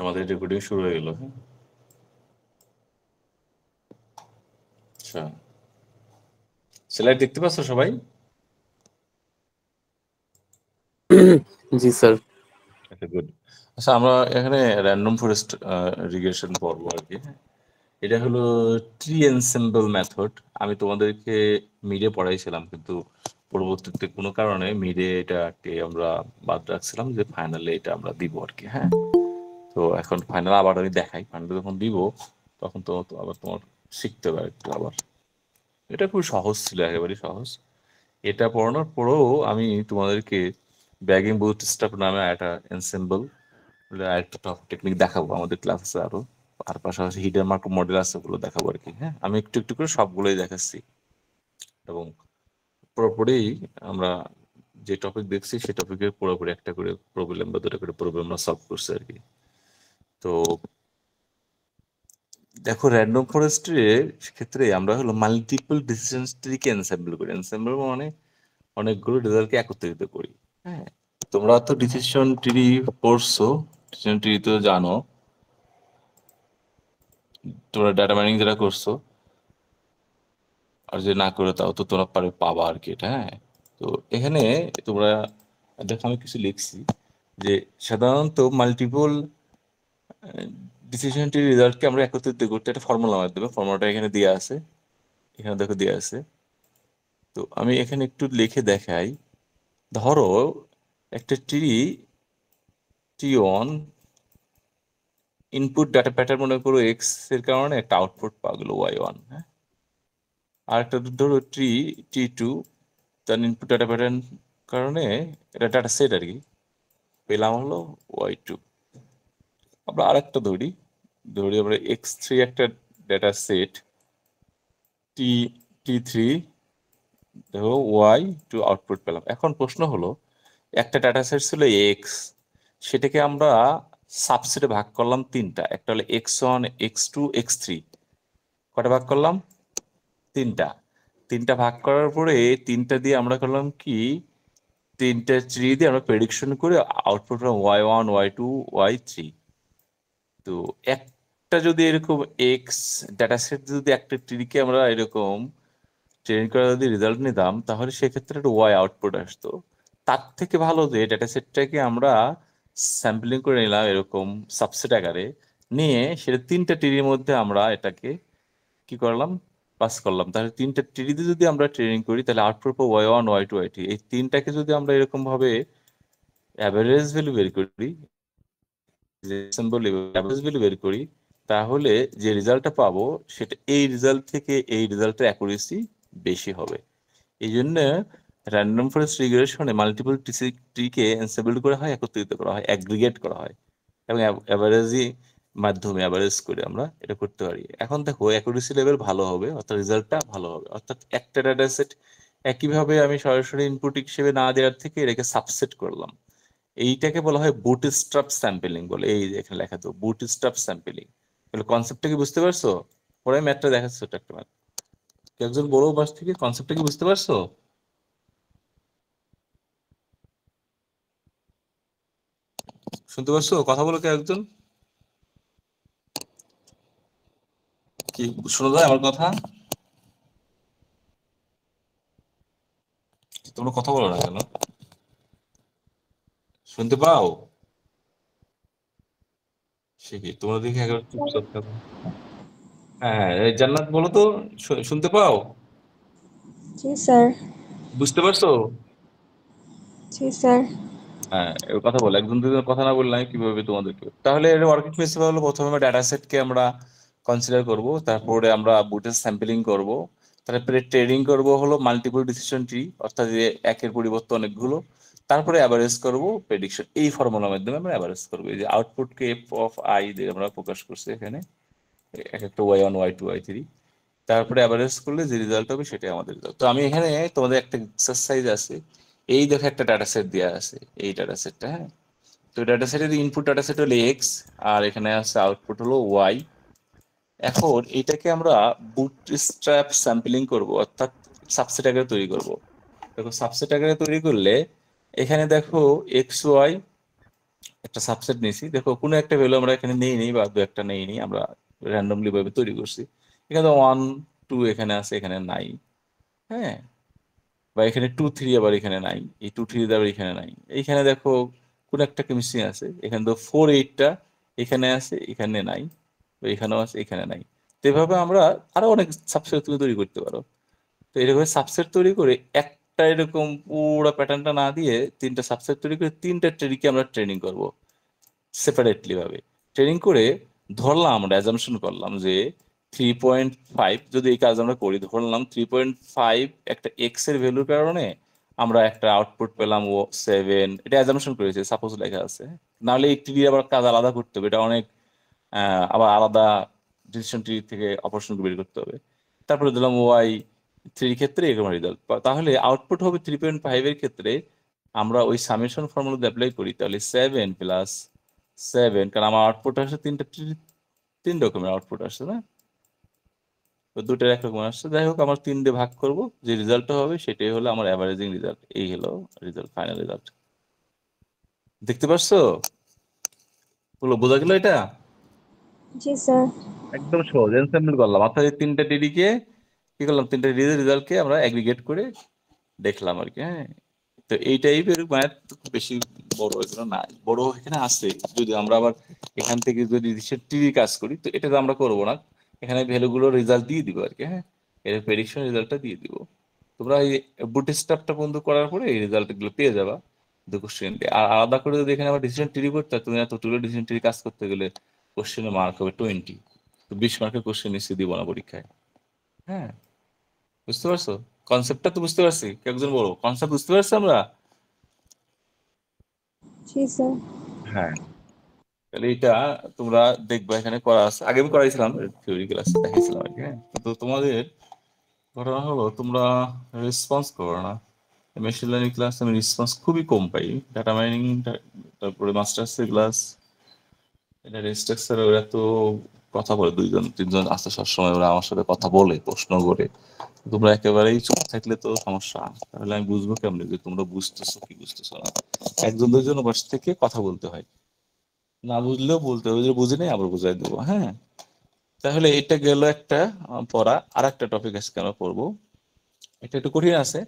আমাদের রেকর্ডিং শুরু হয়ে গেল। হ্যাঁ, আচ্ছা, স্লাইড দেখতে পাচ্ছ সবাই? জি স্যার। আচ্ছা, গুড। আচ্ছা, আমরা এখানে র্যান্ডম ফরেস্ট রিগ্রেশন পড়বো আর কি। হ্যাঁ, এটা হলো ট্রি এনসেম্বল মেথড। আমি তোমাদেরকে মিডে পড়াইছিলাম, কিন্তু পরবর্তীতে কোনো কারণে মিডে এটাকে আমরা বাদ রাখছিলাম, যে ফাইনালে এটা আমরা দিব আর কি। হ্যাঁ, তো এখন ফাইনাল আবার আমি দেখাই, ফাইনালে যখন দিব তখন তো তো আবার তোমার শিখতে হবে একটু আবার। এটা খুব সহজ ছিল, একেবারেই সহজ। এটা পড়ানোর পরেও আমি তোমাদেরকে ব্যাগিং বুটস্ট্র্যাপ নামে একটা এনসেম্বল একটা টপ টেকনিক দেখাবো আমাদের ক্লাসে আরো। আর পাশাপাশি হিডেন মার্ক মডেল আছে, ওগুলো দেখাবো আর কি। হ্যাঁ, আমি একটু একটু করে সবগুলোই দেখাচ্ছি, এবং পুরোপুরি আমরা যে টপিক দেখছি সেই টপিকের পুরোপুরি একটা করে প্রবলেম বা দুটো করে প্রবলেম আমরা সলভ করছি আর কি। তো দেখো, র্যান্ডম ফরেস্টের ক্ষেত্রে আমরা হলো মাল্টিপল ডিসিশন ট্রিকে এনসেম্বল করি। এনসেম্বল মানে অনেকগুলো রেজাল্টকে একত্রিত করি। হ্যাঁ, তোমরা তো ডিসিশন ট্রি পড়ছো, ডিসিশন ট্রি তো জানো, তোমরা ডাটা মাইনিং যারা করছো, আর যে না করে তাও তো তোমরা পাবা আর কি এটা। হ্যাঁ, তো এখানে তোমরা দেখো, আমি কিছু লিখছি যে সাধারণত মাল্টিপল ডিসিশন ট্রি রেজাল্টকে আমরা একত্রিত করতে একটা ফর্মুলার মাধ্যমে, ফর্মুলাটা এখানে দেওয়া আছে, এখানে দেখো দেওয়া আছে। তো আমি এখানে একটু লিখে দেখাই। ধরো একটা T one input data pattern মনে করো এক্স এর কারণে একটা আউটপুট পাওয়া গেল ওয়াই ওয়ান। হ্যাঁ, আর একটা ধরো টি টু, তার ইনপুট ডাটা প্যাটার্ন কারণে এটা ডাটা সেট আর কি, পেলাম হলো ওয়াই টু। আমরা আরেকটা ধরি আমরা এক্স থ্রি একটা ডেটা সেট, টি টি থ্রি, দেখো ওয়াই টু আউটপুট পেলাম। এখন প্রশ্ন হলো, একটা ডাটা সেট ছিল এক্স, সেটাকে আমরা সাবসেটে ভাগ করলাম তিনটা। একটা হলো X one, X two, X three. কটা ভাগ করলাম? তিনটা। তিনটা ভাগ করার পরে তিনটা দিয়ে আমরা করলাম কি, তিনটা ট্রি দিয়ে আমরা প্রেডিকশন করে output Y one, Y two, Y three. তো একটা যদি এরকম এক্স ডাটা সেট যদি একটা ট্রিকে আমরা এরকম ট্রেন করে যদি রেজাল্ট নিতাম, তাহলে সেক্ষেত্রে একটা ওয়াই আউটপুট আসতো। তার থেকে ভালো যে ডেটা সেটটাকে আমরা স্যাম্পলিং করে নিলাম এরকম সাবসেট আকারে, নিয়ে সেটা তিনটা ট্রির মধ্যে আমরা এটাকে কি করলাম, পাস করলাম। তাহলে তিনটা ট্রিতে যদি আমরা ট্রেনিং করি, তাহলে আউটপুট পাবো Y one, Y two, Y three. এই তিনটাকে যদি আমরা এরকম ভাবে অ্যাভারেজ ভ্যালু বের করি, যে অ্যাভারেজ ভ্যালু বের করি, তাহলে যে রেজাল্টটা পাবো সেটা এই রেজাল্ট থেকে এই রেজাল্টের অ্যাকুরেসি বেশি হবে। এই জন্য র্যান্ডম ফরেস্ট রিগ্রেশনে মাল্টিপল ট্রিকে এনসেবল করা হয়, একত্রিত করা হয়, অ্যাগ্রিগেট করা হয়, এবং অ্যাভারেজই মাধ্যমে অ্যাভারেজ করে আমরা এটা করতে পারি। এখন দেখো, অ্যাকুরেসি লেভেল ভালো হবে, অর্থাৎ রেজাল্টটা ভালো হবে। অর্থাৎ একটা ডাটা সেট একইভাবে আমি সরাসরি ইনপুট হিসেবে না দেওয়ার থেকে এটাকে সাবসেট করলাম। এইটাকে বলা হয় বুটস্ট্র্যাপ স্যাম্পলিং বলে। এই যে এখানে লেখা তো বুটস্ট্র্যাপ স্যাম্পলিং। তাহলে কনসেপ্টটা কি বুঝতে পারছো? পরে ম্যাথটা দেখাচ্ছ, এটা একটা ম্যাথ। একজন বড় বাস থেকে কনসেপ্টটা কি বুঝতে পারছো? শুনতে পারছো? কথা বলো কে একজন? কি শোনা যায় আমার কথা? তোমরা কথা বলো না কেন? শুনতে পাও? সে কি, তোমরা দেখি একবার চুপচাপ থাকো। হ্যাঁ, এই জান্নাত বলো তো, শুনতে পাও? জি স্যার। বুঝতে পারছো? জি স্যার। হ্যাঁ, এবার কথা বলো। একজন দুজন কথা না বললে আমি কিভাবে তোমাদেরকে, তাহলে এর ওয়ার্কিং প্রিন্সিপাল হলো, প্রথমে ডাটা সেটকে আমরা কনসিডার করব, তারপরে আমরা বুটের স্যাম্পলিং করব, তারপরে ট্রেডিং করব হলো মাল্টিপল ডিসিশন ট্রি, অর্থাৎ যে একের পরিবর্তে অনেকগুলো, তারপরে অ্যাভারেজ করব প্রেডিকশন। এই ফর্মুলার মাধ্যমে আমরা অ্যাভারেজ করবো। এই যে আউটপুটকে এফ অফ আই দিয়ে আমরা প্রকাশ করছি এখানে, এক একটা Y one, Y two, Y three. তারপরে অ্যাভারেজ করলে যে রেজাল্ট হবে সেটাই আমাদের রেজাল্ট। তো আমি এখানে তোমাদের একটা এক্সারসাইজ আছে। এই দেখো, একটা ডাটা সেট দেওয়া আছে, এই ডাটা সেটটা। হ্যাঁ, তো ডাটা সেটের ইনপুট ডাটা সেট হলো এক্স, আর এখানে আছে আউটপুট হলো ওয়াই। এখন এটাকে আমরা বুটস্ট্র্যাপ স্যাম্পলিং করব, অর্থাৎ সাবসেট আকারে তৈরি করব। দেখো, সাবসেট আকারে তৈরি করলে এখানে দেখো এক্স ওয়াই একটা সাবসেট নিয়েছি, দেখো কোনো একটা ভ্যালু আমরা এখানে নেই নেই বা দু একটা নেই নেই, আমরা র্যান্ডমলি ভাবে তৈরি করছি। এখানে 1 2 এখানে আছে, এখানে নাই। হ্যাঁ, বা এখানে 2 3 আবার এখানে নাই, এই 2 3 আবার এখানে নাই। এইখানে দেখো কোন একটা মিসিং আছে, এখানে তো 4 8টা এখানে আছে, এখানে নাই। তো এখানেও আছে, এখানে নাই। তো এভাবে আমরা আরো অনেক সাবসেট তুমি তৈরি করতে পারো। তো এরকম সাবসেট তৈরি করে একটা এরকম পুরো প্যাটার্নটা না দিয়ে 3টা সাবসেট তৈরি করে 3টা ট্রিকে আমরা ট্রেনিং করব সেপারেটলি ভাবে। ট্রেনিং করে ধরলাম, আমরা অ্যাজাম্পশন করলাম যে 3.5, যদি এই কাজ আমরা করি, ধরলাম 3.5 একটা এক্স এর ভ্যালুর কারণে আমরা একটা আউটপুট পেলাম 7, এটা অ্যাজাম্পশন করেছে, সাপোজ লেখা আছে। নাহলে এই ট্রি আবার কাজ আলাদা করতে হবে, এটা অনেক আবার আলাদা ডিসিশন ট্রি থেকে অপারেশন বের করতে হবে। তারপরে দিলাম ওয়াই 3 ক্ষেত্রে এরকম রেজাল্ট, তাহলে আউটপুট হবে 3.5 এর ক্ষেত্রে আমরা ওই সামেশন ফর্মুলা অ্যাপ্লাই করি, তাহলে 7 + 7, কারণ আমার আউটপুট আসছে তিন রকমের আউটপুট আসছে না, তো দুটোর একরকম আসছে। যাই হোক, আমার 3 দিয়ে ভাগ করব, যে রেজাল্টটা হবে সেটাই হলো আমার অ্যাভারেজিং রেজাল্ট। এই হলো রেজাল্ট, ফাইনাল রেজাল্ট। দেখতে পাচ্ছো? বলো, বোঝা গেল এটা? জি স্যার। একদম সহজ, এনসেম্বল করলাম, অর্থাৎ এই 3টা ডিডিকে কি করলাম, 3টা ডিডি রেজাল্টকে আমরা এগ্রিগেট করে দেখলাম আর কি। হ্যাঁ, তো এই টাইপের ম্যাথ বেশি বড় এগুলো না, বড় এখানে আছে। যদি আমরা আবার এখান থেকে যদি টিভি কাজ করি, তো এটা তো আমরা করবো না, এখানে ভ্যালুগুলো রেজাল্ট দিয়ে দিব আর কি। হ্যাঁ, এর প্রেডিকশন রেজাল্টটা দিয়ে দিব। তোমরা এই বুটস্ট্র্যাপটা বন্ধ করার পরে এই রেজাল্ট গুলো পেয়ে যাবা দু কোশ্চেন দিয়ে। আর আলাদা করে যদি এখানে আবার ডিসিশন ট্রি করতে হয়, তুমি এতগুলো ডিসিশন ট্রি কাজ করতে গেলে কোশ্চেনের মার্ক হবে 20, তো 20 মার্কের কোশ্চেন নিশ্চয়ই দিব না পরীক্ষায়। হ্যাঁ, বুঝতে পারছো? কনসেপ্টটা তো বুঝতে পারছি, কেউ একজন বলো, কনসেপ্ট বুঝতে পারছি আমরা? জি স্যার। হ্যাঁ, তাহলে এটা তোমরা দেখবা এখানে করা আছে, আগে আমি করাইছিলাম থিওরি ক্লাস দেখাইছিলাম আর কি। হ্যাঁ, কিন্তু তোমাদের ঘটনা হলো তোমরা রেসপন্স করো না। মেশিন লার্নিং ক্লাস আমি রেসপন্স খুবই কম পাই। ডাটা মাইনিং, তারপরে মাস্টার্স ক্লাস, এটা রেস্ট্রাকচার, ওরা তো কথা বলে, 2 জন 3 জন আছে সবসময়, ওরা আমার সাথে কথা বলে, প্রশ্ন করে। তোমরা একেবারেই চুপ থাকলে তো সমস্যা। তাহলে আমি বুঝবো কেমনে যে তোমরা বুঝতেছো কি বুঝতেছো না? 1 জন 2 জন বসে থেকে কথা বলতে হয়, না বুঝলেও বলতে হবে যে বুঝি নাই, আবার বুঝাই দেবো। হ্যাঁ, তাহলে এটা গেল একটা পড়া। আর একটা টপিক আজকে আমরা পড়বো, এটা একটু কঠিন আছে,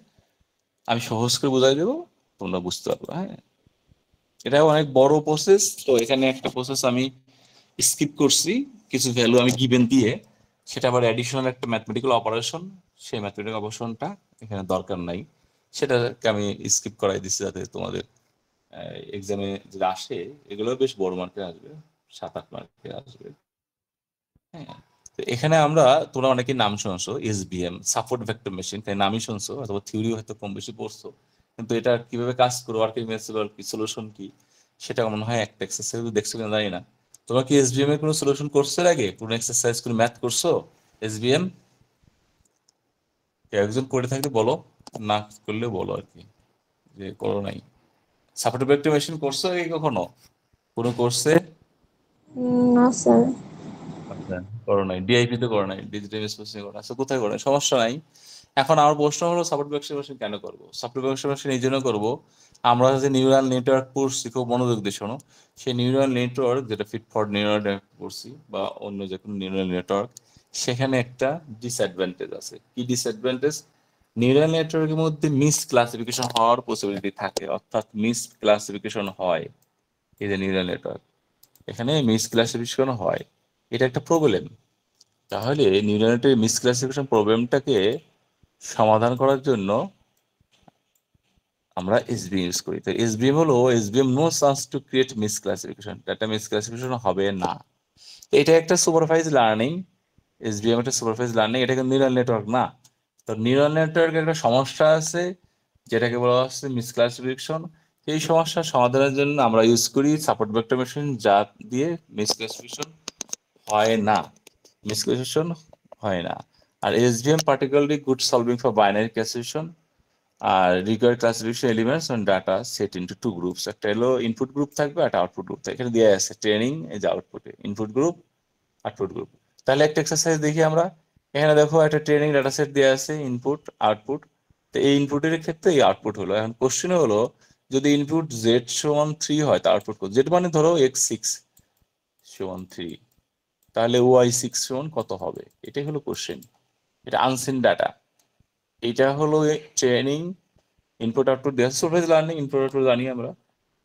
আমি সহজ করে বুঝাই দেবো, তোমরা বুঝতে পারবে। হ্যাঁ, এটা অনেক বড় প্রসেস, তো এখানে একটা প্রসেস আমি স্কিপ করছি, কিছু ভ্যালু আমি গিভেন দিয়ে, সেটা আবার অ্যাডিশনাল একটা ম্যাথমেটিক্যাল অপারেশন, সেই ম্যাথমেটিক্যাল অপারেশনটা এখানে দরকার নাই, সেটাকে আমি স্কিপ করাই দিচ্ছি যাতে তোমাদের এক্সামে যেটা আসে এগুলো বেশ বড় মার্কে আসবে, 7 8 মার্কে আসবে। হ্যাঁ, তো এখানে আমরা, তোমরা অনেকে নাম শুনছো, এসবিএম, সাপোর্ট ভেক্টর মেশিন, তাই নামই শুনছো, অথবা থিওরি হয়তো কম বেশি পড়ছো, কিন্তু এটা কিভাবে কাজ করো, ওয়ার্কিং মেথড কি, সলিউশন কি, সেটা মনে হয় একটা এক্সারসাইজ দেখছো কিনা জানি না। তোমরা কি এসবিএম এর কোনো সলিউশন করছো এর আগে, কোনো এক্সারসাইজ কোনো ম্যাথ করছো এসবিএম? কেউ একজন করে থাকলে বলো, না করলে বলো আর কি, যে করো নাই। সাপোর্ট ভেক্টর মেশিন করছো এই কখনো কোনো কোর্সে? না স্যার। আচ্ছা, করো নাই, ডিআইপি তো করো নাই, ডিজিটাল ইমেজ প্রসেসিং করো, আচ্ছা কোথায় করো নাই? সমস্যা নাই। এখন আমার প্রশ্ন হলো, সাপোর্ট ভেক্টর মেশিন কেন করবো? সাপোর্ট ভেক্টর মেশিন এই জন্য করবো, আমরা যে নিউরাল নেটওয়ার্ক পড়ছি, খুব মনোযোগ দিয়ে শোনো, সেই নিউরাল নেটওয়ার্ক যেটা ফিট ফর নিউরাল নেটওয়ার্ক পড়ছি, বা অন্য যে কোনো নিউরাল নেটওয়ার্ক, সেখানে একটা ডিসঅ্যাডভান্টেজ আছে। কি ডিসঅ্যাডভান্টেজ? নিউরাল নেটওয়ার্কের মধ্যে মিস ক্লাসিফিকেশন হওয়ার পসিবিলিটি থাকে, অর্থাৎ মিস ক্লাসিফিকেশন হয়। এই যে নিউরাল নেটওয়ার্ক, এখানে মিস ক্লাসিফিকেশন হয়, এটা একটা প্রবলেম। তাহলে নিউরাল নেটের মিস ক্লাসিফিকেশন প্রবলেমটাকে সমাধান করার জন্য আমরা এসবিএম ইউজ করি। তো এসবিএম হলো, SVM no chance to create misclassification, data misclassification হবে না। তো এটা একটা সুপারভাইজ লার্নিং, এসবিএম একটা সুপারভাইজ লার্নিং, এটা কিন্তু নিউরাল নেটওয়ার্ক না। তো নিউরাল নেটওয়ার্কের একটা সমস্যা আছে, যেটাকে বলা হচ্ছে মিস ক্লাসিফিকেশন। এই সমস্যার সমাধানের জন্য আমরা ইউজ করি সাপোর্ট ভেক্টর মেশিন, যা দিয়ে মিস ক্লাসিফিকেশন হয় না, মিস ক্লাসিফিকেশন হয় না। আর SVM particularly good solving for binary classification আর required classification elements on data set into 2 groups, একটা হলো ইনপুট গ্রুপ থাকবে, একটা আউটপুট গ্রুপ থাকবে। এখানে দেওয়া আছে ট্রেনিং, এই যে আউটপুটে ইনপুট গ্রুপ, আউটপুট গ্রুপ। তাহলে একটা এক্সারসাইজ দেখি আমরা, এখানে দেখো একটা ট্রেনিং ডাটা সেট দেওয়া আছে, ইনপুট আউটপুট। তো এই ইনপুটের ক্ষেত্রে এই আউটপুট হলো। এখন কোশ্চেন হলো যদি ইনপুট জেড সমান 3 হয় তা আউটপুট কত, জেড মানে ধরো x6 সমান 3, তাহলে y6 সমান কত হবে? এটাই হলো কোশ্চেন। এটা আনসিন ডাটা, এটা হলো ট্রেনিং। ইনপুট আউটপুট দেওয়া সুপারভাইজ লার্নিং, ইনপুট আউটপুট জানি আমরা।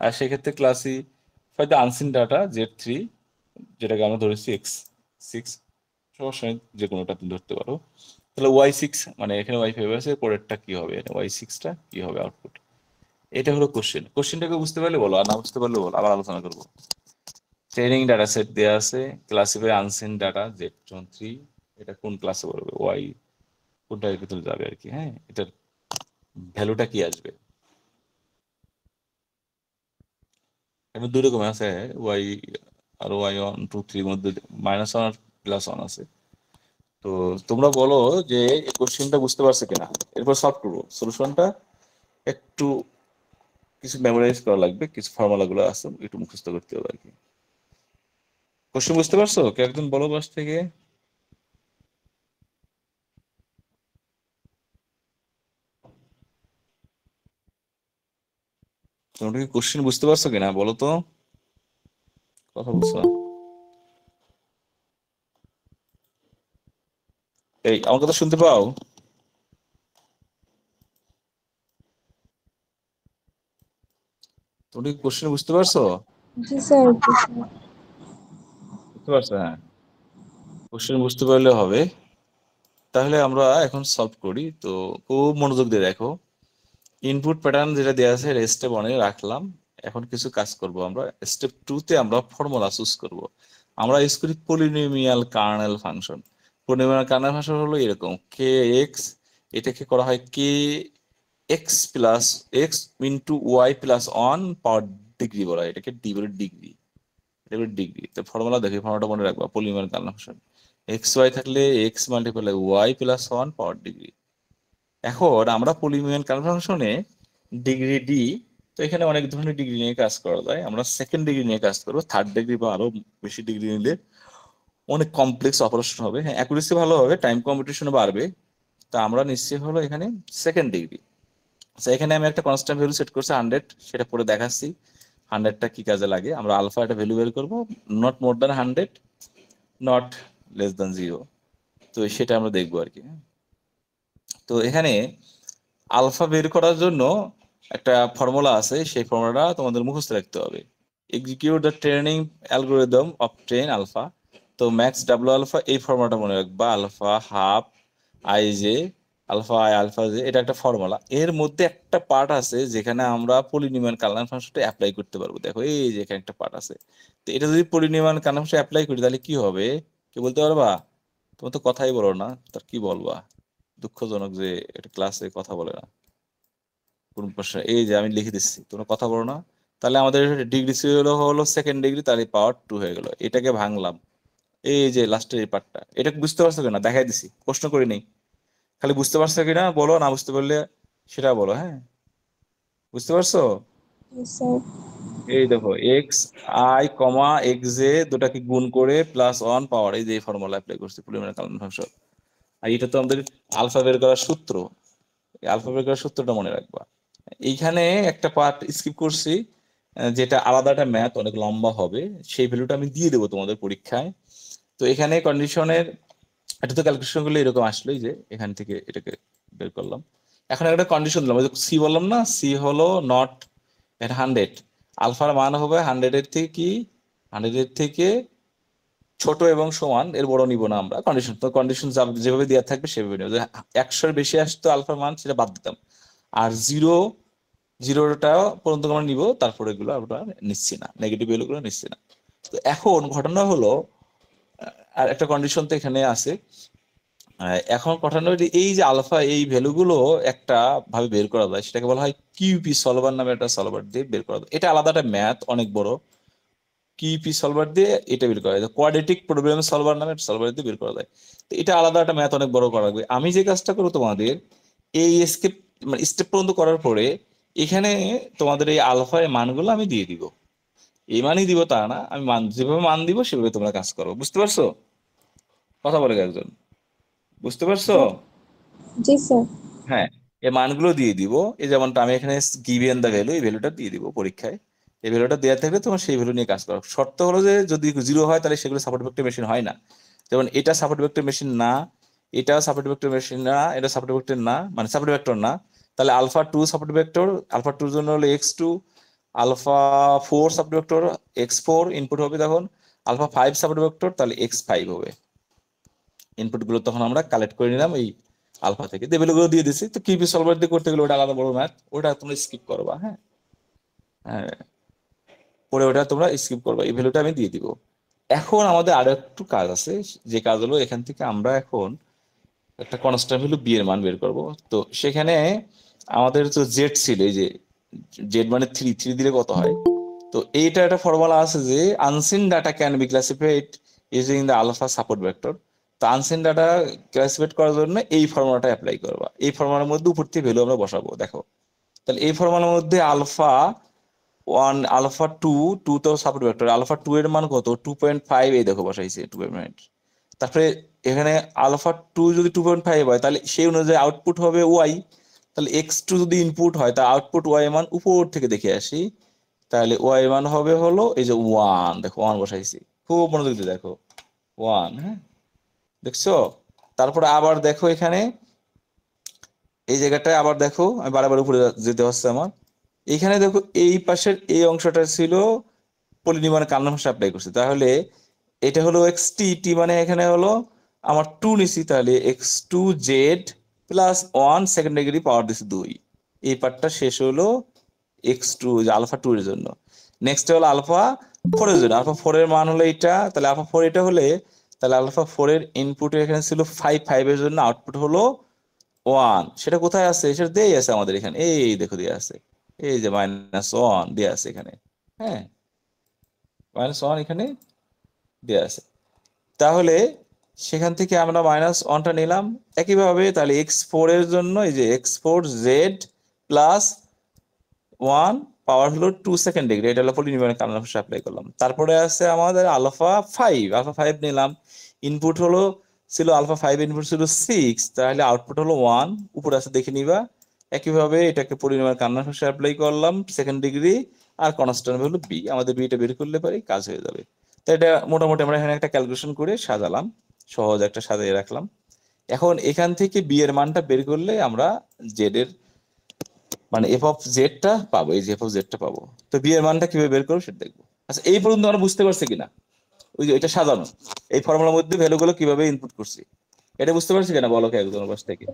আর সেক্ষেত্রে classify the unseen data Z3, যেটাকে আমরা ধরেছি x6, সমস্যা নেই, যে কোনোটা তুমি ধরতে পারো। তাহলে y6 মানে এখানে y5 আছে, পরেরটা কি হবে, y6টা কি হবে আউটপুট? এটা হলো কোশ্চেন। কোশ্চেনটাকে বুঝতে পারলে বলো, আর না বুঝতে পারলে বলো, আবার আলোচনা করবো। ট্রেনিং ডাটা সেট দেওয়া আছে, ক্লাসিফাই আনসিন ডাটা Z3, এটা কোন ক্লাসে পড়বে, y কোনটার ভিতরে যাবে আর কি। হ্যাঁ, এটার ভ্যালুটা কি আসবে? এবার দুই রকম আছে, ওয়াই আর y1 2 3 মধ্যে -1 আর +1 আছে। তো তোমরা বলো যে এই কোশ্চেনটা বুঝতে পারছো কিনা, এরপর সলভ করবো। সলিউশনটা একটু কিছু মেমোরাইজ করা লাগবে, কিছু ফর্মুলা গুলো আছে একটু মুখস্থ করতে হবে আর কি। কোশ্চেন বুঝতে পারছো? কে একজন বলো বাস থেকে। তোমরা কি কোশ্চেন বুঝতে পারছো কিনা বলো তো, কথা বলছো না। এই আমার কথা শুনতে পাও? তোমরা কি কোশ্চেন বুঝতে পারছো? জি স্যার, জি স্যার। বুঝতে পারছো? হ্যাঁ, কোশ্চেন বুঝতে পারলে হবে। তাহলে আমরা এখন সলভ করি। তো খুব মনোযোগ দিয়ে দেখো। ইনপুট প্যাটার্ন যেটা দেওয়া আছে স্টেপ 1-এ রাখলাম। এখন কিছু কাজ করব আমরা। স্টেপ 2-তে আমরা ফর্মুলা চুজ করব। আমরা ইউজ করি polynomial kernel function. Polynomial kernel function হলো এরকম, কে এক্স, এটাকে করা হয় K x plus x into y plus 1 power degree বলা হয়, এটাকে ডি বলে ডিগ্রি, এটা বলে ডিগ্রি। তো ফর্মুলা দেখি, ফর্মুলাটা মনে রাখবা, polynomial kernel function X Y থাকলে X multiply Y plus 1 power degree. এখন আমরা পলিনোমিয়াল কনভার্সনে ডিগ্রি ডি, তো এখানে অনেক ধরনের ডিগ্রি নিয়ে কাজ করা যায়। আমরা সেকেন্ড ডিগ্রি নিয়ে কাজ করবো, থার্ড ডিগ্রি বা আরো বেশি ডিগ্রি নিলে অনেক কমপ্লেক্স অপারেশন হবে। হ্যাঁ, অ্যাকুরেসি ভালো হবে, টাইম কম্পিটিশন বাড়বে। তা আমরা নিশ্চয়ই হলো এখানে সেকেন্ড ডিগ্রি। এখানে আমি একটা কনস্ট্যান্ট ভ্যালু সেট করছি 100, সেটা পরে দেখাচ্ছি 100টা কি কাজে লাগে। আমরা আলফা একটা ভ্যালু বের করবো, not more than 100, not less than 0। তো সেটা আমরা দেখবো আর কি। তো এখানে আলফা বের করার জন্য একটা ফর্মুলা আছে, সেই ফর্মুলাটা তোমাদের মুখস্থ রাখতে হবে। Execute the training algorithm of train alpha. তো ম্যাক্স ডাব্লু আলফা, এই ফর্মুলাটা মনে রাখবা, alpha half I J alpha I alpha J, এটা একটা ফর্মুলা। এর মধ্যে একটা পার্ট আছে যেখানে আমরা পলিনোমিয়াল কার্নেল ফাংশনটা অ্যাপ্লাই করতে পারবো। দেখো এই যে এখানে একটা পার্ট আছে। তো এটা যদি পলিনোমিয়াল কার্নেল ফাংশন অ্যাপ্লাই করি তাহলে কি হবে, কি বলতে পারবা? তোমার তো কথাই বলো না, তার কি বলবা? দুঃখজনক যে এটা ক্লাসে কথা বলে না কোন প্রশ্ন। এই যে আমি লিখে দিচ্ছি, তোমরা কথা বলো না। তাহলে আমাদের ডিগ্রি ছিল হলো সেকেন্ড ডিগ্রি, তাহলে পাওয়ার 2 হয়ে গেল। এটাকে ভাঙলাম, এই যে লাস্টের এই পার্টটা, এটা বুঝতে পারছো কিনা দেখাই দিছি, প্রশ্ন করি নেই। খালি বুঝতে পারছো কিনা বলো, না বুঝতে পারলে সেটা বলো। হ্যাঁ, বুঝতে পারছো? জি স্যার। এই দেখো x I comma x J দুটাকে গুণ করে +1 পাওয়ার, এই যে ফর্মুলা অ্যাপ্লাই করছি পলিনোমিয়াল কার্নেল ফাংশন। আর এটা তো আমাদের আলফা বের করার সূত্র, এই আলফা বের করার সূত্রটা মনে রাখবা। এইখানে একটা পার্ট স্কিপ করছি, যেটা আলাদা একটা ম্যাথ, অনেক লম্বা হবে, সেই ভ্যালুটা আমি দিয়ে দেবো তোমাদের পরীক্ষায়। তো এখানে কন্ডিশনের এটা তো ক্যালকুলেশন করলে এরকম আসলো, এই যে এখান থেকে এটাকে বের করলাম। এখন একটা কন্ডিশন দিলাম, সি বললাম না, সি হলো নট এট 100, আলফার মান হবে 100-এর থেকে কি, 100-এর থেকে ছোট এবং সমান, এর বড় নিব না আমরা। কন্ডিশন তো কন্ডিশন যেভাবে দেওয়া থাকবে সেভাবে নেব। 100-এর বেশি আসতো আলফার মান, সেটা বাদ দিতাম। আর জিরোটা পর্যন্ত আমরা নিব, তারপরে এগুলো আমরা নিচ্ছি না, নেগেটিভ ভ্যালু গুলো নিচ্ছি না। তো এখন ঘটনা হলো, আর একটা কন্ডিশন তো এখানে আছে। এখন ঘটনা হলো এই যে আলফা, এই ভ্যালুগুলো একটা ভাবে বের করা যায়, সেটাকে বলা হয় কিউপি সলভার নামে একটা সলভার দিয়ে বের করা যায়। এটা আলাদা একটা ম্যাথ, অনেক বড়। কিউপি সলভার দিয়ে এটা বের করা যায়, কোয়াড্রেটিক প্রবলেম সলভার নামে সলভার দিয়ে বের করা যায়। তো এটা আলাদা একটা ম্যাথ, অনেক বড় করা লাগবে। আমি যে কাজটা করবো তোমাদের, এই স্টেপ মানে স্টেপ পর্যন্ত করার পরে এখানে তোমাদের এই আলফা এর মানগুলো আমি দিয়ে দিব। এই মানই দিব তা না, আমি মান যেভাবে মান দিব সেভাবে তোমরা কাজ করো। বুঝতে পারছো? কথা বলে একজন, বুঝতে পারছো? জি স্যার। হ্যাঁ, এই মানগুলো দিয়ে দিব। এই যেমনটা আমি এখানে গিভেন দ্য ভ্যালু, এই ভ্যালুটা দিয়ে দিব পরীক্ষায়। এই ভ্যালুটা দেওয়া থাকলে তোমার সেই ভ্যালু নিয়ে কাজ করো। শর্ত হলো যে যদি 0 হয় তাহলে সেগুলো সাপোর্ট ভেক্টর মেশিন হয় না। যেমন এটা সাপোর্ট ভেক্টর মেশিন না, এটা সাপোর্ট ভেক্টর মেশিন না, এটা সাপোর্ট ভেক্টর না, মানে সাপোর্ট ভেক্টর না, তাহলে আলফা 2 সাপোর্ট ভেক্টর, আলফা 2 জন্য হলো x2, alpha 4 support vector x4 input হবে, তখন আলফা 5 সাপোর্ট ভেক্টর তাহলে x5 হবে। ইনপুট গুলো তখন আমরা কালেক্ট করে নিলাম এই আলফা থেকে, ভ্যালুগুলো দিয়ে দিছি। তো কিউবি সলভার দিয়ে করতে গেলে ওটা আলাদা বড় ম্যাথ, ওটা তোমরা স্কিপ করবা। হ্যাঁ হ্যাঁ, পরে ওটা তোমরা স্কিপ করবা, এই ভ্যালুটা আমি দিয়ে দিব। এখন আমাদের আরো একটু কাজ আছে, যে কাজ হলো এখান থেকে আমরা এখন একটা কনস্ট্যান্ট ভ্যালু বি এর মান বের করব। তো সেখানে আমাদের তো জেড ছিল, এই যে জেড মানে 3 দিলে কত হয়। তো এইটা একটা ফর্মুলা আছে যে unseen data can be classified using the alpha support vector. তো আনসিন ডাটা ক্লাসিফাইড করার জন্য এই ফর্মুলাটা অ্যাপ্লাই করবা। এই ফর্মুলার মধ্যে উপর থেকে ভ্যালু আমরা বসাবো। দেখো তাহলে এই ফর্মুলার মধ্যে আলফা 1, আলফা 2 তো সাপোর্ট ভেক্টর, আলফা 2 এর মান কত 2.5, এই দেখো বসাইছে 2.5। তারপরে এখানে আলফা 2 যদি 2.5 হয় তাহলে সেই অনুযায়ী আউটপুট হবে ওয়াই। তাহলে x2 যদি ইনপুট হয় তা আউটপুট ওয়াই মান উপর থেকে দেখে আসি, তাহলে ওয়াই মান হবে হলো এই যে 1, দেখো 1 বসাইছি, খুব মনোযোগ দিয়ে দেখো 1। হ্যাঁ দেখছো, তারপরে আবার দেখো এখানে এই জায়গাটায় আবার দেখো, আমি বারবার উপরে যেতে হচ্ছে আমার। এখানে দেখো এই পাশের এই অংশটা ছিল পলিনিউমানের কার্নাল ভাষা অ্যাপ্লাই করছি, তাহলে এটা হলো টি মানে এখানে হলো আমার 2 নিছি, তাহলে x2z প্লাস 1 সেকেন্ড ডিগ্রি পাওয়ার দিছি 2। এই পার্টটা শেষ হলো x2 যে আলফা 2 এর জন্য। নেক্সট হলো আলফা 4 এর জন্য, আলফা 4 এর মান হলো এটা, তাহলে আলফা 4 এটা হলে তাহলে আলফা 4 এর ইনপুট এখানে ছিল 5 এর জন্য আউটপুট হলো 1। সেটা কোথায় আছে, সেটা দেই আছে আমাদের এখানে, এই দেখো দেয়া আছে, এই যে -1 দেয়া আছে এখানে। হ্যাঁ -1 এখানে দেয়া আছে। তাহলে সেখান থেকে আমরা -1টা নিলাম। একইভাবে তাহলে x4 এর জন্য এই যে x4z প্লাস 1 পাওয়ার হলো 2 সেকেন্ড ডিগ্রি, এটা হলো পলিনিউমারের কার্নাল ভাষা অ্যাপ্লাই করলাম। তারপরে আছে আমাদের আলফা 5 নিলাম, ইনপুট হলো ছিল আলফা 5 ইনপুট ছিল 6, তাহলে আউটপুট হলো 1, উপরে আছে দেখে নিবা। একইভাবে এটাকে পলিনিউমারের কার্নাল ভাষা অ্যাপ্লাই করলাম সেকেন্ড ডিগ্রি, আর কনস্ট্যান্ট হলো বি, আমাদের বিটা বের করলে পারি কাজ হয়ে যাবে। তো এটা মোটামুটি আমরা এখানে একটা ক্যালকুলেশন করে সাজালাম, সহজ একটা সাজিয়ে রাখলাম। এখন এখান থেকে বি এর মানটা বের করলে আমরা জেড এর মানে এফ অফ জেডটা পাবো, এই যে এফ অফ জেডটা পাবো। তো বি এর মানটা কিভাবে বের করবো সেটা দেখবো। আচ্ছা এই পর্যন্ত আমরা বুঝতে পারছি কিনা, ওই যে এটা সাজানো এই ফর্মুলার মধ্যে ভ্যালুগুলো কিভাবে ইনপুট করছি এটা বুঝতে পারছি কিনা, বলো কে একজন পাশ থেকে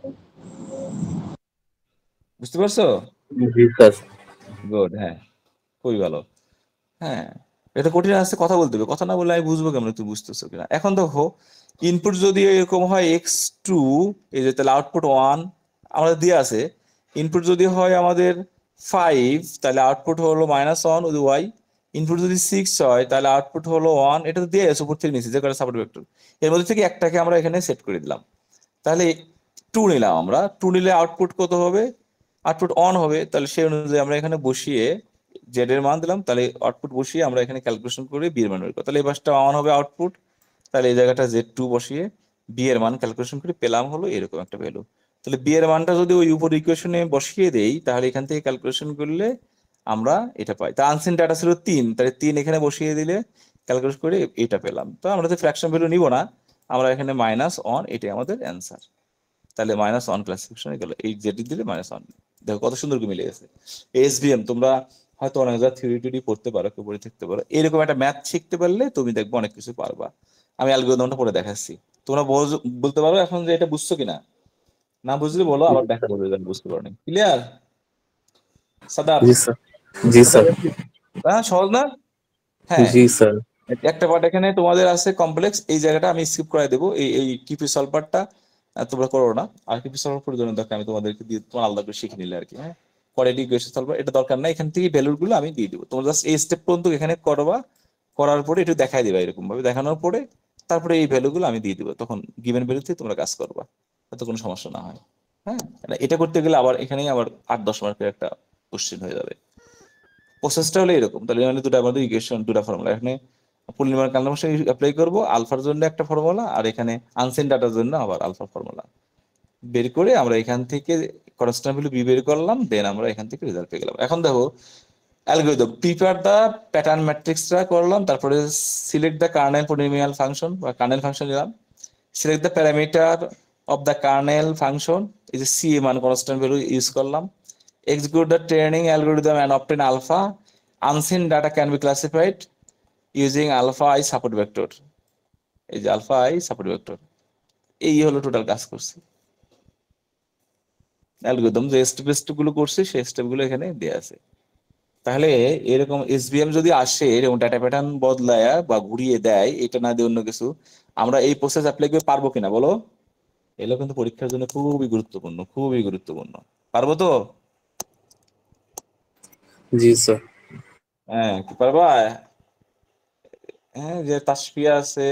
বুঝতে পারছো? জি স্যার। গুড, হ্যাঁ খুবই ভালো। হ্যাঁ এটা কঠিন আছে, কথা বলতে হবে, কথা না বললে আমি বুঝবো কেমন তুই বুঝতেছো কিনা। এখন দেখো ইনপুট যদি এরকম হয় x2, এই যে তাহলে আউটপুট 1 আমাদের দিয়ে আছে। ইনপুট যদি হয় আমাদের 5 তাহলে আউটপুট হলো -1 ওই ওয়াই। ইনপুট যদি 6 হয় তাহলে আউটপুট হলো 1, এটা তো দিয়ে আছে উপর থেকে নিচে যে কটা সাপোর্ট ভেক্টর, এর মধ্যে থেকে একটাকে আমরা এখানে সেট করে দিলাম। তাহলে 2 নিলাম আমরা, 2 নিলে আউটপুট কত হবে, আউটপুট 1 হবে। তাহলে সেই অনুযায়ী আমরা এখানে বসিয়ে জেড এর মান দিলাম, তাহলে আউটপুট বসিয়ে আমরা এখানে ক্যালকুলেশন করে বি এর মান বের করব। তাহলে এই পাশটা 1 হবে আউটপুট, তাহলে এই জায়গাটা z2 বসিয়ে বি এর মান ক্যালকুলেশন করে পেলাম হলো এরকম একটা ভ্যালু। তাহলে বি এর মানটা যদি ওই উপর ইকুয়েশনে বসিয়ে দেই তাহলে এখান থেকে ক্যালকুলেশন করলে আমরা এটা পাই। তা আনসিন ডাটা ছিল 3, তাহলে 3 এখানে বসিয়ে দিলে ক্যালকুলেট করে এটা পেলাম। তো আমরা তো ফ্র্যাকশন ভ্যালু নিব না, আমরা এখানে -1, এটাই আমাদের অ্যান্সার। তাহলে -1 ক্লাসিফিকেশনে গেল, এই জেডি দিলে -1। দেখো কত সুন্দর করে মিলে গেছে। এসভিএম তোমরা হয়তো অনেক জায়গায় থিওরি টিওরি পড়তে পারো, কেউ পড়ে থাকতে পারো, এরকম একটা ম্যাথ শিখতে পারলে তুমি দেখবে অনেক কিছু পারবা। আমি অ্যালগরিদমটা পড়ে দেখাচ্ছি, তোমরা বলতে পারো এখন যে এটা বুঝছো কিনা, না বুঝলে বলো, আবার দেখা করবে যদি বুঝতে পারো। ক্লিয়ার সাদাব? জি স্যার। জি স্যার। হ্যাঁ সহজ না? হ্যাঁ জি স্যার। একটা পার্ট এখানে তোমাদের আছে কমপ্লেক্স, এই জায়গাটা আমি স্কিপ করে দেবো, এই কিপি সলভারটা তোমরা করো না। আর কিপি সলভার প্রয়োজন দরকার আমি তোমাদেরকে দিয়ে তোমার আলাদা করে শিখে নিলে আর কি। হ্যাঁ কোয়াড্রেটিক ইকুয়েশন সলভার এটা দরকার নাই, এখান থেকে ভ্যালুর গুলো আমি দিয়ে দেবো, তোমরা জাস্ট এই স্টেপ পর্যন্ত এখানে করবা, করার পরে একটু দেখাই দিবা এরকম ভাবে, দেখানোর পরে তারপরে এই ভ্যালুগুলো আমি দিয়ে দিবো, তখন গিভেন ভ্যালুতে তোমরা কাজ করবা, তাতে কোনো সমস্যা না হয়। হ্যাঁ এটা করতে গেলে আবার এখানেই আবার 8-10 মার্কের একটা কোশ্চেন হয়ে যাবে। প্রসেসটা হলো এরকম, তাহলে মানে দুটো আমাদের ইকুয়েশন, দুটো ফর্মুলা এখানে পূর্ণিমার কার্নাল ভাষা অ্যাপ্লাই করবো, আলফার জন্য একটা ফর্মুলা আর এখানে আনসেন ডাটার জন্য আবার আলফা ফর্মুলা বের করে আমরা এখান থেকে কনস্ট্যান্ট ভ্যালু বি বের করলাম, দেন আমরা এখান থেকে রেজাল্ট পেয়ে গেলাম। এখন দেখো অ্যালগরিদম প্রিপেয়ার দ্য প্যাটার্ন ম্যাট্রিক্সটা করলাম, তারপরে select the kernel polynomial function বা কার্নেল ফাংশন নিলাম, select the parameter of the kernel function, এই যে সি মান কনস্ট্যান্ট ভ্যালু ইউজ করলাম, execute the training algorithm and obtain alpha. Unseen data can be classified using alpha I support vector. এই যে alpha I support vector, এই হলো total কাজ করছি। অ্যালগরিদম যে স্টেপ গুলো করছি সেই স্টেপ গুলো এখানে দেয়া আছে। তাহলে এরকম এসভিএম যদি আসে এরকম ডাটা প্যাটার্ন বদলায় বা ঘুরিয়ে দেয়, এটা না দিয়ে অন্য কিছু, আমরা এই প্রসেস অ্যাপ্লাই করে পারবো কিনা বলো? এগুলো কিন্তু পরীক্ষার জন্য খুবই গুরুত্বপূর্ণ, খুবই গুরুত্বপূর্ণ। পারবো তো? জি স্যার। হ্যাঁ, কি পারবা? হ্যাঁ, যে তাসফিয়া আছে,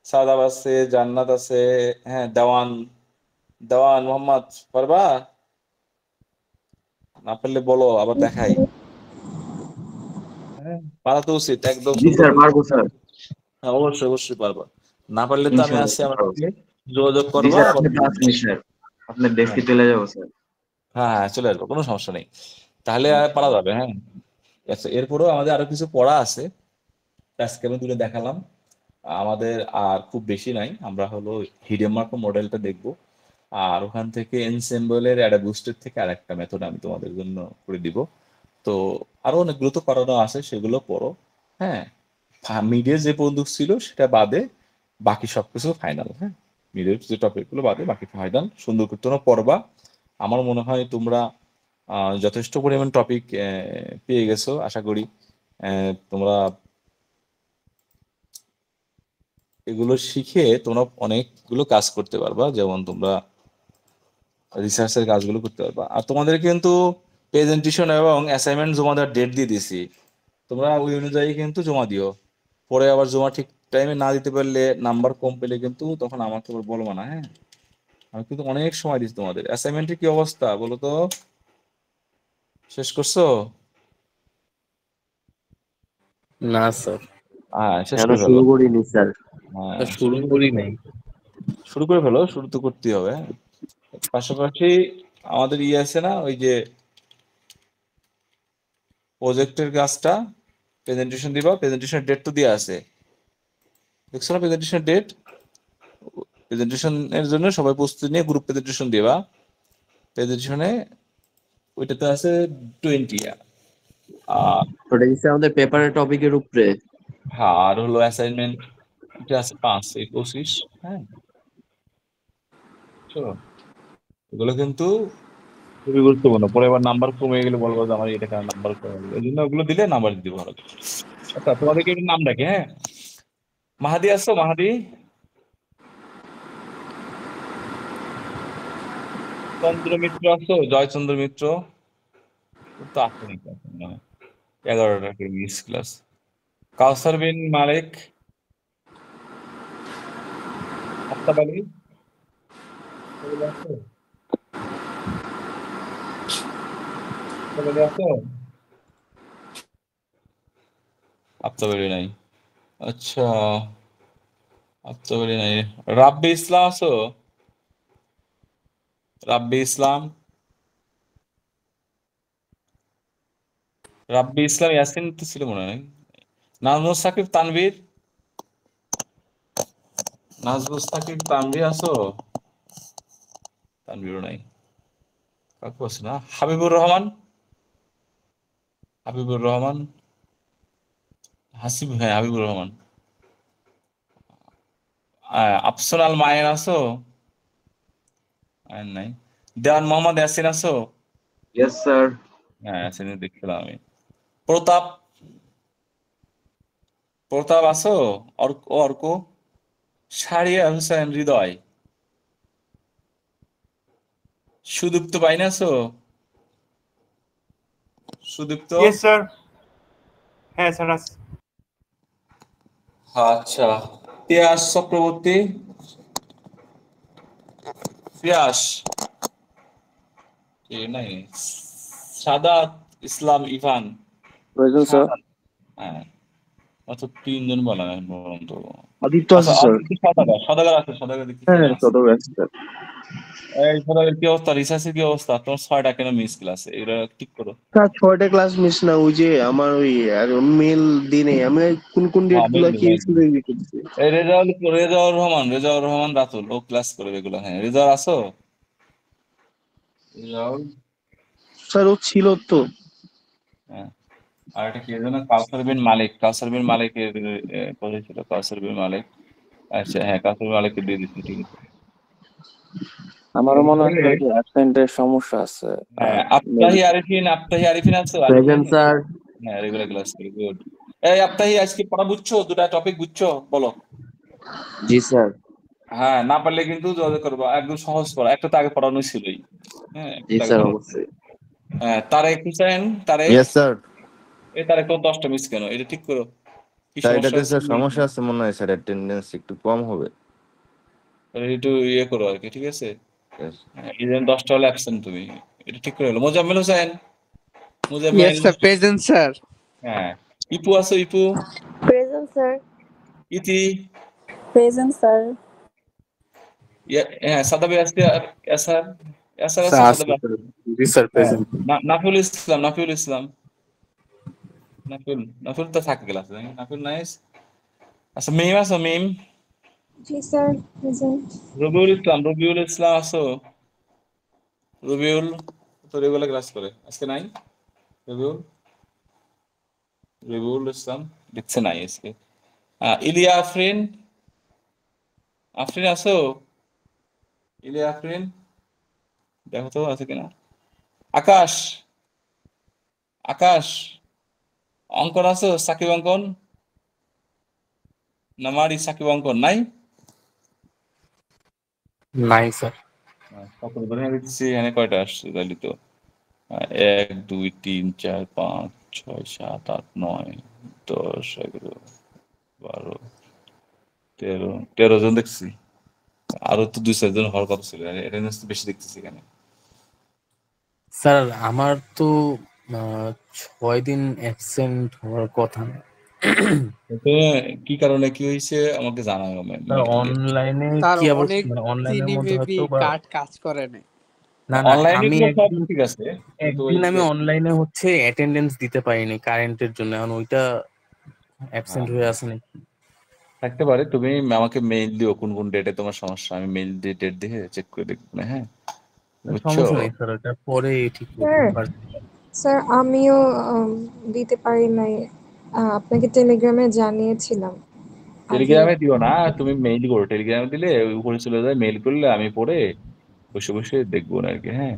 সাদাব আছে, জান্নাত আছে, হ্যাঁ দেওয়ান, দেওয়ান মোহাম্মদ, পারবা? না পারলে বলো, আবার জি দেখাই। স্যার। হ্যাঁ, পারা তো উচিত, একদম জি সুন্দর স্যার, করে। পারবো স্যার। হ্যাঁ, অবশ্যই অবশ্যই পারবা। না পারলে তো আমি ইনশাআল্লাহ আসছি, স্যার, আমার পারবো সাথে স্যার। যোগাযোগ জি করবা। স্যার, আপনি তো আসেনি স্যার, আপনার হ্যাঁ ডেস্কে চলে যাবো স্যার। হ্যাঁ হ্যাঁ, চলে আসবো, কোনো সমস্যা নেই। তাহলে পারা ইনশাআল্লাহ। যাবে। হ্যাঁ, আচ্ছা, এরপরেও আমাদের আরো কিছু পড়া আছে, আজকে আমি দূরে দেখালাম। আমাদের আর খুব বেশি নাই, আমরা হলো হিডেন মার্কো মডেলটা দেখবো, আর ওখান থেকে এনসেম্বলের অ্যাডা বুস্টের থেকে আরেকটা মেথড আমি তোমাদের জন্য করে দিব। তো আরো অনেকগুলো তো করানো আছে, সেগুলো পড়ো। হ্যাঁ, মিডে যে বন্দুক ছিল সেটা বাদে বাকি সবকিছু ফাইনাল। হ্যাঁ, মিডের যে টপিকগুলো বাদে বাকি ফাইনাল, সুন্দর করে তোমরা পড়বা। আমার মনে হয় তোমরা যথেষ্ট পরিমাণ টপিক পেয়ে গেছো আশা করি। তোমরা এগুলো শিখে তোমরা অনেকগুলো কাজ করতে পারবা, যেমন তোমরা রিসার্চের কাজগুলো করতে পারবা। আর তোমাদের কিন্তু প্রেজেন্টেশন এবং অ্যাসাইনমেন্ট জমা দেওয়ার ডেট দিয়ে দিছি, তোমরা ওই অনুযায়ী কিন্তু জমা দিও। পরে আবার জমা ঠিক টাইমে না দিতে পারলে, নাম্বার কম পেলে কিন্তু তখন আমাকে আবার বলবো না। হ্যাঁ, আমি কিন্তু অনেক সময় দিচ্ছি তোমাদের। অ্যাসাইনমেন্টের কি অবস্থা বলো তো? শেষ করছো? না স্যার, হ্যাঁ, শেষ এখনো করে ফেলো। শুরু করিনি স্যার। হ্যাঁ, শুরু করি নাই। শুরু করে ফেলো, শুরু তো করতেই হবে। হ্যাঁ, পাশাপাশি আমাদের ইয়ে আছে না, ওই যে প্রজেক্টের কাজটা, প্রেজেন্টেশন দিবা, প্রেজেন্টেশন ডেট তো দিয়ে আছে, দেখছো না প্রেজেন্টেশন ডেট? প্রেজেন্টেশনের জন্য সবাই প্রস্তুতি নিয়ে গ্রুপ প্রেজেন্টেশন দিবা। প্রেজেন্টেশনে ওইটাতে আছে 20। আর ওটা কি স্যার আমাদের পেপারের টপিকের উপরে? হ্যাঁ, আর হলো অ্যাসাইনমেন্ট এটা আছে 5 এই 25। হ্যাঁ, বুঝছো? এগুলো কিন্তু খুবই গুরুত্বপূর্ণ, পরে আবার নাম্বার কমে গেলে বলবো যে আমার এটা কেন নাম্বার কমে গেলো, এই জন্য ওগুলো দিলে নাম্বার দিতে ভালো করে। আচ্ছা, তোমাদেরকে একটু নাম ডাকে। হ্যাঁ, মাহাদি আসছো? মাহাদি, চন্দ্র মিত্র আসছো? জয়চন্দ্র মিত্র ও তো আসেনি class এ মনে হয়। 11টা করে মিস ক্লাস। কাউসার বিন মালিক, আফতাব আলী, এগুলো আসছো? আফতাব আলী আসছো? আফতাব আলী নাই। আচ্ছা, আফতাব আলী নাই। রাব্বি ইসলাম আছো? রাব্বি ইসলাম, রাব্বি ইসলাম ইয়াসিন তো ছিল মনে হয়। নাজমুল সাকিব তানভীর, নাজমুল সাকিব তানভীর আছো? তানভীরও নাই। কাকু আছে না? হাবিবুর রহমান, হাবিবুর রহমান, হাসিব, হ্যাঁ হাবিবুর রহমান। আফসান আল মায়ের আছো? আয়ের নাই। দেওয়ান মোহাম্মদ ইয়াসিন আছো? Yes sir. হ্যাঁ, ইয়াসিন দেখছিলাম আমি। প্রতাপ, প্রতাপ আছো? অর্ক, অর্ক, সারিয়া হোসেন হৃদয়, সুদীপ্ত বাইন আছো? Sudipta, yes sir. হ্যাঁ স্যার আছে। আচ্ছা। পিয়াস চক্রবর্তী, পিয়াস এ নাই। সাদাত ইসলাম ইভান, প্রয়োজন স্যার। হ্যাঁ। আচ্ছা, 3 জন বানায় পর্যন্ত। আদিত্য আচ্ছা, আছে স্যার। সদাগর আছে, সদাগর দেখি হ্যাঁ কেমন আছে। সদর আছে স্যার। এই সদাগর কি অবস্থা, রিসার্চের কি অবস্থা? তোমার 6টা কেন মিস ক্লাসে, এগুলো ঠিক করো। স্যার 6টা ক্লাস মিস না, ওই যে আমার ওই মেল দিনে আমি কোন কোন ডেট হ্যাঁ, গুলো মেল কি মেল লিখেছি। এই রেজাউর রহমান রাতুল ও ক্লাস করে এগুলো। হ্যাঁ, রেজাউর আসো? রেজাউল। স্যার ও ছিল তো। হ্যাঁ, আর এটা কি যেন, কাউসার বিন মালিকের কোথায় ছিল কাউসার বিন মালিক? আচ্ছা, হ্যাঁ, কাউসার বিন মালিককে দিয়ে দিচ্ছি, ঠিক আছে। আমারও মনে হয় এরপরে যে অ্যাবসেন্টের সমস্যা আছে। হ্যাঁ, আপতাহি আরিফিন আছো? আরিফিন। Present sir. হ্যাঁ, রেগুলার ক্লাস করি, গুড। এই আপতাহি, আজকে পড়া বুঝছো? 2টা টপিক বুঝছো? বলো। জি স্যার। হ্যাঁ, না পারলে কিন্তু যোগাযোগ করবো, একদম সহজ পড়া, একটা তো আগে পড়ানো ছিলই। হ্যাঁ, জি একটা আগে স্যার পড়ানো। অবশ্যই। হ্যাঁ, তারেক হোসেন, তারেক। Yes sir. এই তারেক তো 10টা মিস কেন, এটা ঠিক করো। কি স্যার সমস্যা এটাতে হচ্ছে? স্যার সমস্যা আছে মনে হয় স্যার, অ্যাটেন্ডেন্স একটু কম হবে। একটু ইয়ে করো আর কি, ঠিক আছে। Yes. হ্যাঁ, এই জন্য 10টা হলে অ্যাবসেন্ট তুমি, এটা ঠিক করে হলো। Mozammel Hossain, Yes, Mozammel. sir. Present, sir. হ্যাঁ, ইপু আছো? ইপু। Present, sir. ইতি। Present, sir. হ্যাঁ, সাদাবে আজকে। আর এসার, এসার আছে, Sir, সাদাবে আছে। yes, sir. হ্যাঁ, Present. নাফিউল ইসলাম, নাফিউল তো থাকে ক্লাসে, নাফিউল নাইস। আচ্ছা, মিম আছো? মিম। Yes, sir. Present. Rabiul Islam আছো? রবিউল তো রেগুলার ক্লাস করে, আজকে নাই। রবিউল, রবিউল ইসলাম দেখছে নাই আজকে। ইলিয়া আফরিন, আফরিন আছো? ইলিয়া আফরিন, দেখো তো আছে কিনা। আকাশ, আকাশ। অঙ্কন আছো? সাকিব অঙ্কন, নামারি সাকিব অঙ্কন নাই। Nice, sir. সকল ধরে দিচ্ছি, এখানে কয়টা আসছে তাহলে তো 1 2 3 4 5 6 7 8 9 10 11 12 13 জন দেখছি। আরো তো 2-4 জন হওয়ার কথা ছিল, অ্যাটেন্ডেন্স তো বেশি দেখতেছি এখানে। স্যার আমার তো 6 দিন অ্যাবসেন্ট হওয়ার কথা। তো কি কারণে কি হয়েছে আমাকে জানাও। স্যার অনলাইনে স্যার কি আবার অনেক মানে অনলাইনের দিনই মধ্যে মেবি হয়তো বা কার্ড কাজ করে না। না না অনলাইনে আমি তো সব একদিন ঠিক আছে, কিন্তু ওই একদিন আমি অনলাইনে হচ্ছে অ্যাটেন্ডেন্স দিতে পারিনি কারেন্টের জন্য, এখন ওইটা অ্যাবসেন্ট হয়ে আছে নাকি? থাকতে পারে। তুমি আমাকে মেইল দিও কোন কোন ডেটে তোমার সমস্যা, আমি মেইল দিয়ে ডেট দেখে চেক করে দেখবো না। হ্যাঁ, বুঝছো? সমস্যা নেই স্যার, ওটা পরে ঠিক করবো। Sir. স্যার আমিও দিতে পারি নাই, আপনাকে টেলিগ্রামে জানিয়েছিলাম আগে। টেলিগ্রামে দিও না, তুমি মেইল করো। টেলিগ্রামে দিলে ওই উপরে চলে যায়, মেইল করলে আমি পরে বসে বসে দেখবো না আর কি। হ্যাঁ,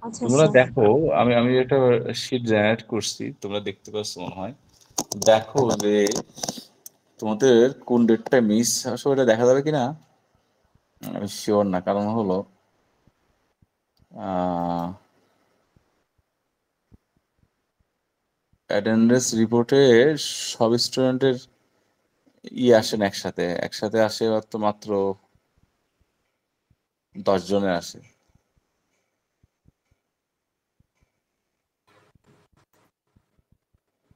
আচ্ছা তোমরা স্যার। দেখো, আমি একটা শিট জেনারেট করছি, তোমরা দেখতে পাচ্ছ মনে হয়। দেখো যে তোমাদের কোন ডেটটা মিস আসলে এটা দেখা যাবে কিনা আমি শিওর না, কারণ হলো অ্যাটেন্ডেন্স রিপোর্টে সব স্টুডেন্টের আসে না একসাথে, একসাথে আসে তো মাত্র 10 জনের আসে।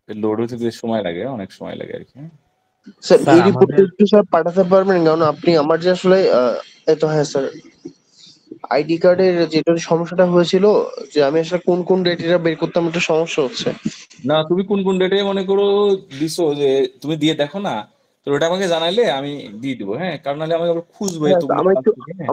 লোড হতে বেশ সময় লাগে, অনেক সময় লাগে আর কি। স্যার স্যার এই রিপোর্টটা আমাদের একটু স্যার পাঠাতে পারবেন, কারণ আপনি আমার যে আসলে এই তো হ্যাঁ স্যার, আইডি কার্ডের যেটা সমস্যাটা হয়েছিল, যে আমি আসলে কোন কোন ডেট এটা বের করতে আমার একটু সমস্যা হচ্ছে। না, তুমি কোন কোন ডেটে মনে করো দিছো, যে তুমি দিয়ে দেখো না, তো ওটা আমাকে জানাইলে আমি দিয়ে দিবো। হ্যাঁ, কারণ নাহলে আমাকে আবার খুঁজবো হ্যাঁ এতগুলো আমার কাজ একটু থেকে।